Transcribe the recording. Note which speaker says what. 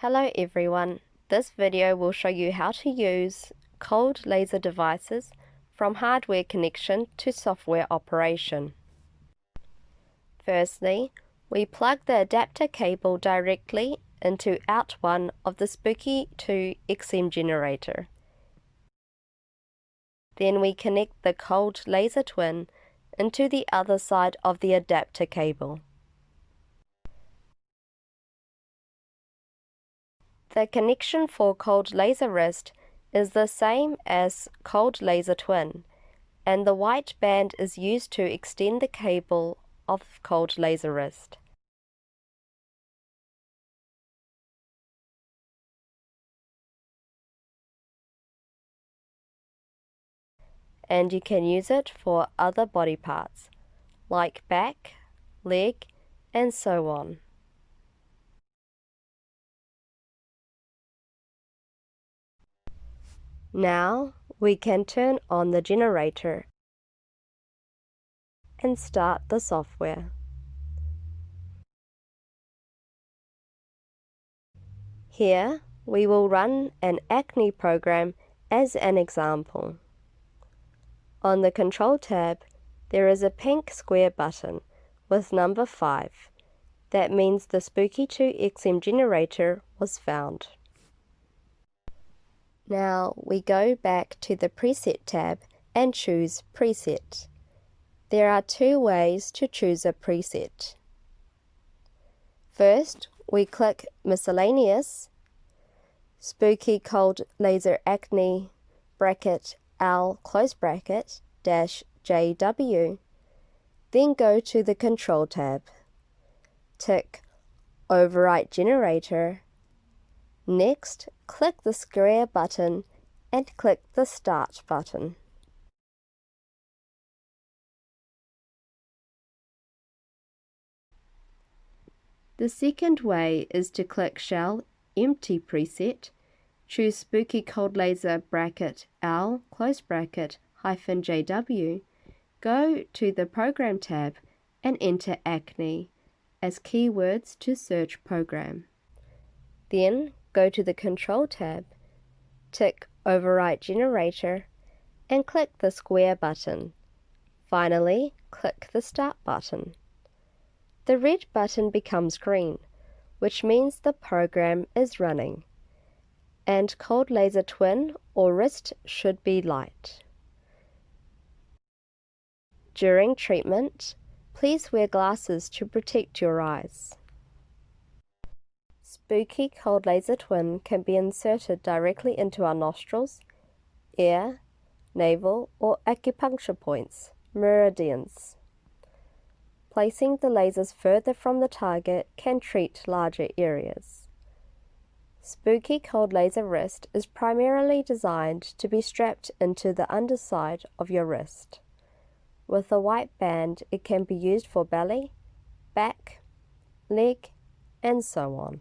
Speaker 1: Hello everyone, this video will show you how to use cold laser devices from hardware connection to software operation. Firstly, we plug the adapter cable directly into out 1 of the Spooky2 XM generator. Then we connect the cold laser twin into the other side of the adapter cable. The connection for cold laser wrist is the same as cold laser twin, and the white band is used to extend the cable of cold laser wrist. And you can use it for other body parts, like back, leg, and so on. Now we can turn on the generator and start the software. Here we will run an Acne program as an example. On the Control tab, there is a pink square button with number 5. That means the Spooky2 XM generator was found. Now we go back to the Preset tab and choose Preset. There are 2 ways to choose a preset. First, we click Miscellaneous, Spooky Cold Laser Acne bracket L close bracket dash JW, then go to the Control tab. Tick Overwrite Generator. Next, click the square button and click the Start button. The second way is to click Shell Empty Preset, choose Spooky Cold Laser bracket L close bracket hyphen JW, go to the Program tab and enter Acne as keywords to search program. Then go to the Control tab, tick Overwrite Generator and click the square button. Finally, click the Start button. The red button becomes green, which means the program is running, and cold laser twin or wrist should be light. During treatment, please wear glasses to protect your eyes. Spooky cold laser twin can be inserted directly into our nostrils, ear, navel, or acupuncture points, meridians. Placing the lasers further from the target can treat larger areas. Spooky cold laser wrist is primarily designed to be strapped into the underside of your wrist. With a white band, it can be used for belly, back, leg, and so on.